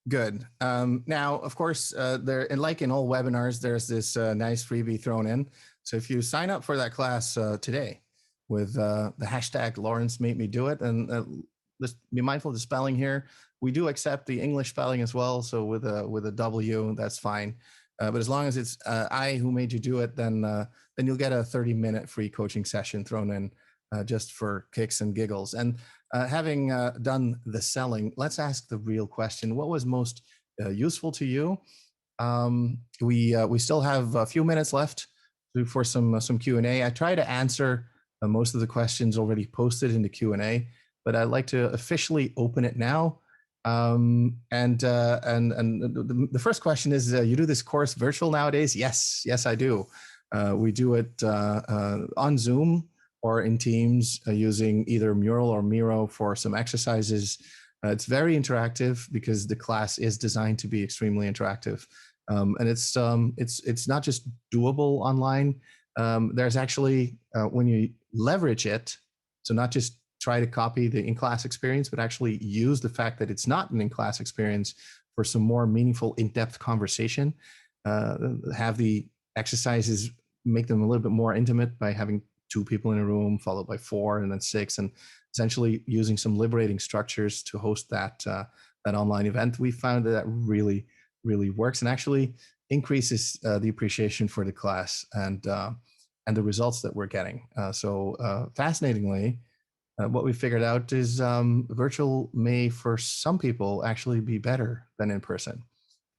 Good. Now, of course, there, and like in all webinars, there's this nice freebie thrown in. So if you sign up for that class today with the hashtag Lawrence made me do it, and let's be mindful of the spelling here. We do accept the English spelling as well. So with a W, that's fine. But as long as it's I who made you do it, then you'll get a 30-minute free coaching session thrown in just for kicks and giggles. And having done the selling, let's ask the real question. What was most useful to you? We still have a few minutes left for some Q&A. I try to answer most of the questions already posted in the Q&A, but I'd like to officially open it now. And the first question is, you do this course virtual nowadays? Yes, I do. We do it on Zoom or in Teams using either Mural or Miro for some exercises. It's very interactive because the class is designed to be extremely interactive. And it's not just doable online. There's actually, when you leverage it, so not just try to copy the in-class experience, but actually use the fact that it's not an in-class experience for some more meaningful, in-depth conversation. Have the exercises, make them a little bit more intimate by having 2 people in a room, followed by 4 and then 6, and essentially using some liberating structures to host that online event. We found that really works and actually increases the appreciation for the class and the results that we're getting. So fascinatingly, what we figured out is virtual may, for some people, actually be better than in person.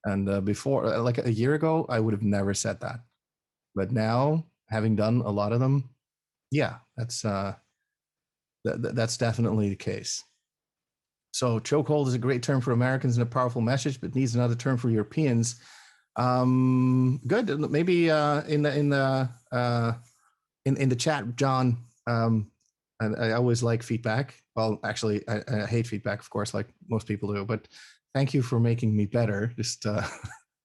And before, like a year ago, I would have never said that. But now, having done a lot of them, yeah, that's definitely the case. So chokehold is a great term for Americans and a powerful message, but needs another term for Europeans. Good. Maybe in the chat, John. And I always like feedback. Well, actually, I hate feedback, of course, like most people do. But thank you for making me better. Just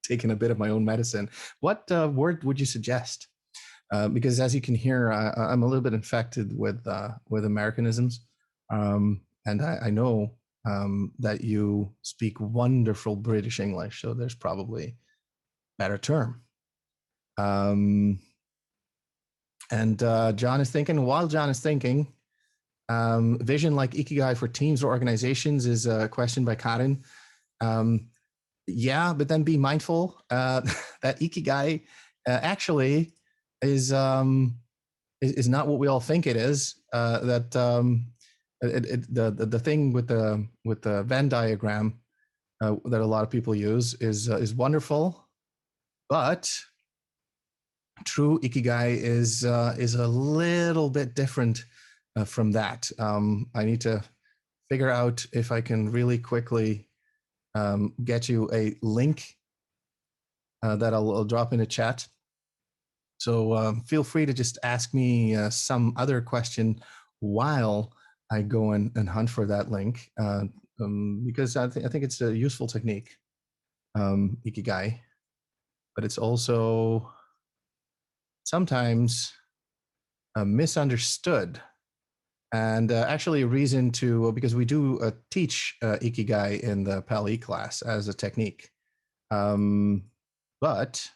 taking a bit of my own medicine. What word would you suggest? Because as you can hear, I'm a little bit infected with Americanisms, and I know that you speak wonderful British English, so there's probably a better term. And John is thinking. While John is thinking, Vision like Ikigai for teams or organizations is a question by Karin. Yeah, but then be mindful that Ikigai actually is not what we all think it is. The thing with the Venn diagram that a lot of people use is wonderful, but true Ikigai is a little bit different from that. I need to figure out if I can really quickly get you a link that I'll drop in the chat. So feel free to just ask me some other question while I go and hunt for that link because I think it's a useful technique, Ikigai, but it's also sometimes misunderstood. And actually a reason to, because we do teach Ikigai in the PLE class as a technique. But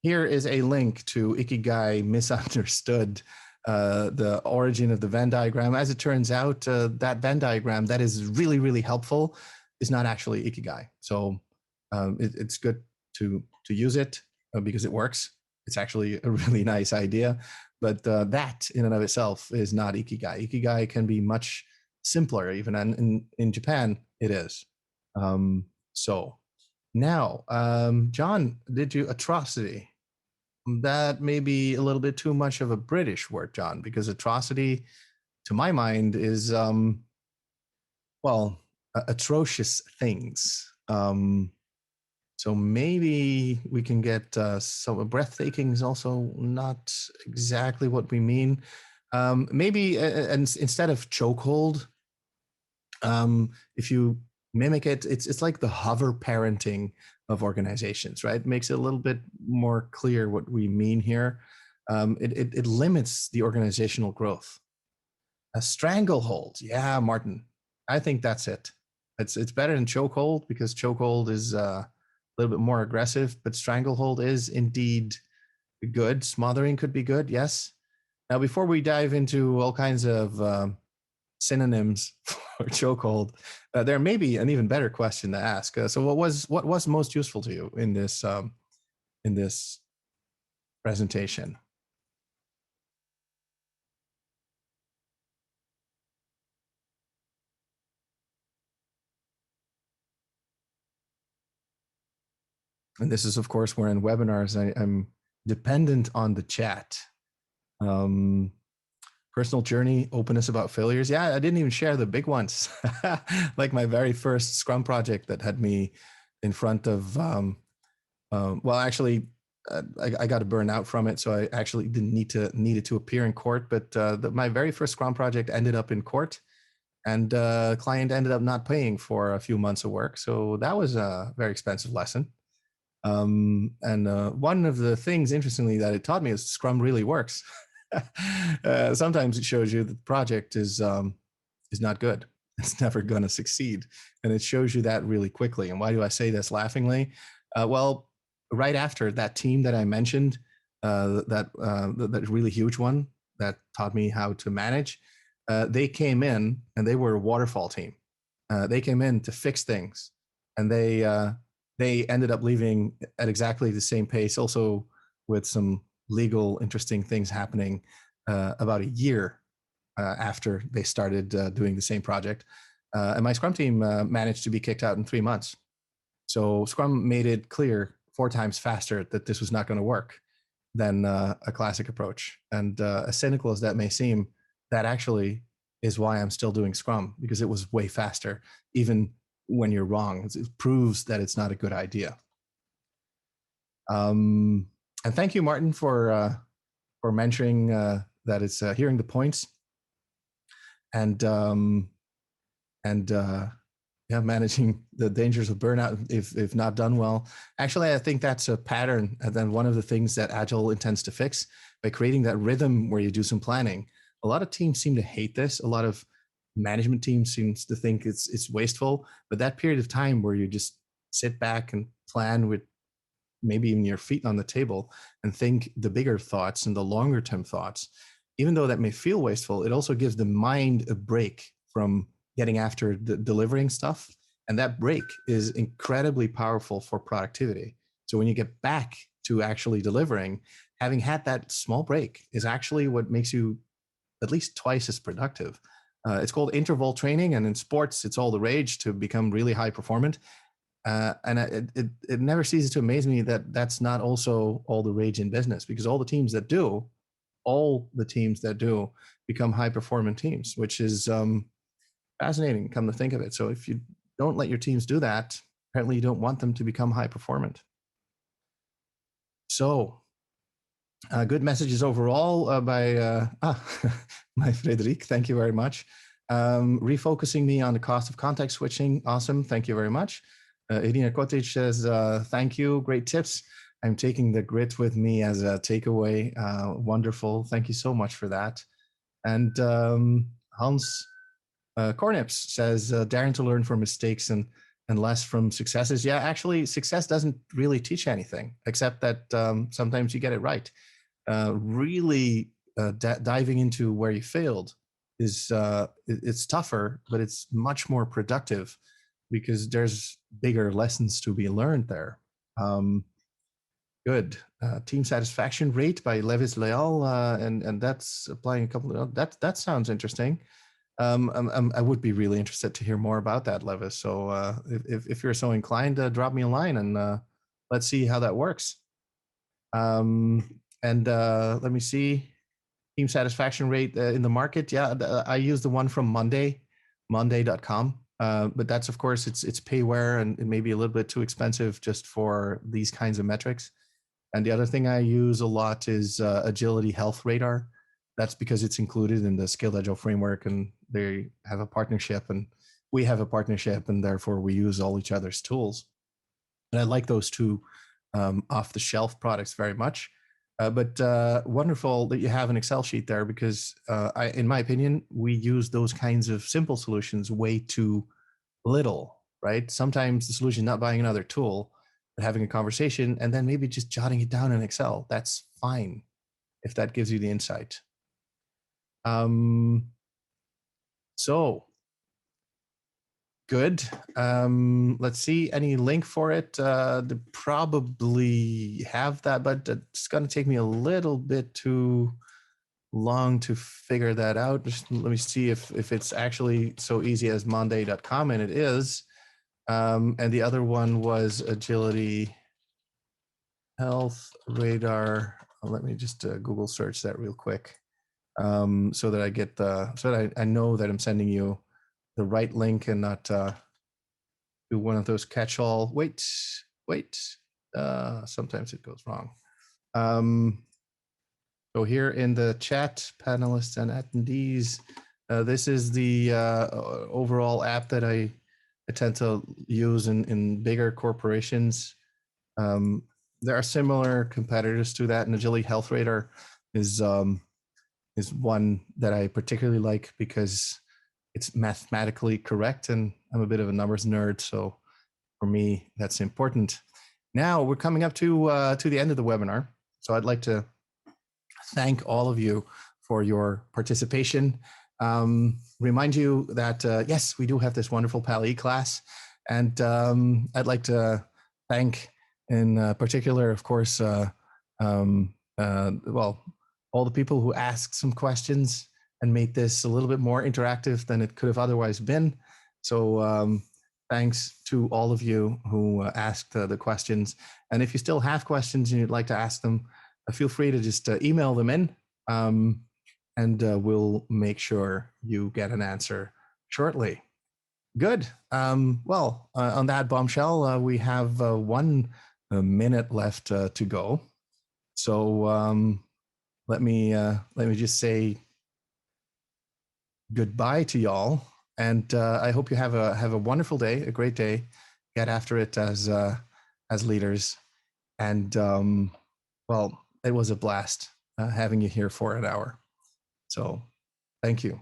here is a link to Ikigai Misunderstood, the origin of the Venn diagram. As it turns out, that Venn diagram that is really, really helpful is not actually Ikigai. So it's good to use it because it works. It's actually a really nice idea, but that in and of itself is not Ikigai. Ikigai can be much simpler, even, and in Japan it is. So now, John, did you atrocity? That may be a little bit too much of a British word, John, because atrocity, to my mind, is well, atrocious things. So maybe we can get some breathtaking is also not exactly what we mean. Maybe and instead of chokehold, if you mimic it, it's like the hover parenting of organizations, right? It makes it a little bit more clear what we mean here. It limits the organizational growth. A stranglehold, yeah, Martin, I think that's it. It's better than chokehold because chokehold is a little bit more aggressive, but stranglehold is indeed good. Smothering could be good, yes. Now, before we dive into all kinds of synonyms for chokehold, there may be an even better question to ask. So, what was most useful to you in this presentation? And this is, of course, where in webinars I'm dependent on the chat. Personal journey, openness about failures. Yeah, I didn't even share the big ones, like my very first Scrum project that had me in front of. Well, actually, I got a burnout from it, so I actually didn't needed to appear in court. But my very first Scrum project ended up in court, and the client ended up not paying for a few months of work. So that was a very expensive lesson. And one of the things, interestingly, that it taught me is Scrum really works. Sometimes it shows you that the project is not good. It's never going to succeed, and it shows you that really quickly. And why do I say this laughingly? Well, right after that team that I mentioned, that really huge one that taught me how to manage, they came in and they were a waterfall team. They came in to fix things, and they ended up leaving at exactly the same pace, also with some legal interesting things happening about a year after they started doing the same project. And my Scrum team managed to be kicked out in 3 months. So Scrum made it clear 4 times faster that this was not going to work than a classic approach. And as cynical as that may seem, that actually is why I'm still doing Scrum, because it was way faster, even when you're wrong. It proves that it's not a good idea. And thank you, Martin, for mentioning that it's hearing the points and yeah, managing the dangers of burnout if not done well. Actually, I think that's a pattern, and then one of the things that Agile intends to fix by creating that rhythm where you do some planning. A lot of teams seem to hate this. A lot of management teams seems to think it's wasteful, but that period of time where you just sit back and plan with maybe even your feet on the table and think the bigger thoughts and the longer term thoughts, even though that may feel wasteful, it also gives the mind a break from getting after the delivering stuff. And that break is incredibly powerful for productivity. So when you get back to actually delivering, having had that small break is actually what makes you at least twice as productive. It's called interval training, and in sports, it's all the rage to become really high performant. And it never ceases to amaze me that that's not also all the rage in business, because all the teams that do become high performant teams, which is fascinating, come to think of it. So if you don't let your teams do that, apparently you don't want them to become high performant. So good messages overall by my Frederic. Thank you very much. Refocusing me on the cost of context switching. Awesome. Thank you very much. Irina Kotic says, thank you. Great tips. I'm taking the grit with me as a takeaway. Wonderful. Thank you so much for that. And Hans Kornips says, daring to learn from mistakes and less from successes. Yeah, actually, success doesn't really teach anything, except that sometimes you get it right. Really diving into where you failed is it's tougher, but it's much more productive because there's bigger lessons to be learned there. Good. Team satisfaction rate by Levis Leal, and that's applying a couple of that sounds interesting. I would be really interested to hear more about that, Levis. So if you're so inclined, drop me a line and let's see how that works. And let me see. Team satisfaction rate in the market. Yeah, I use the one from monday.com. But that's, of course, it's payware and it may be a little bit too expensive just for these kinds of metrics. And the other thing I use a lot is Agility Health Radar. That's because it's included in the Scaled Agile framework and they have a partnership and we have a partnership and therefore we use all each other's tools. And I like those two off-the-shelf products very much. But wonderful that you have an Excel sheet there because in my opinion, we use those kinds of simple solutions way too little, right? Sometimes the solution is not buying another tool, but having a conversation and then maybe just jotting it down in Excel. That's fine if that gives you the insight. So good. Let's see, any link for it? They probably have that, but it's going to take me a little bit too long to figure that out. Just let me see if it's actually so easy as monday.com, and it is. And the other one was Agility Health Radar. Let me just Google search that real quick so that I get so that I know that I'm sending you the right link and not do one of those catch-all. Wait. Sometimes it goes wrong. So here in the chat, panelists and attendees, this is the overall app that I tend to use in bigger corporations. There are similar competitors to that, and Agility Health Radar is one that I particularly like because it's mathematically correct, and I'm a bit of a numbers nerd, so for me that's important. Now we're coming up to the end of the webinar, so I'd like to thank all of you for your participation. Remind you that yes, we do have this wonderful PLE class, and I'd like to thank in particular, of course, well, all the people who asked some questions and made this a little bit more interactive than it could have otherwise been. So thanks to all of you who asked the questions. And if you still have questions and you'd like to ask them, feel free to just email them in and we'll make sure you get an answer shortly. Good. Well, on that bombshell, we have 1 minute left to go. So let me just say goodbye to y'all, and I hope you have a wonderful day, a great day. Get after it as leaders, and well, it was a blast having you here for an hour. So, thank you.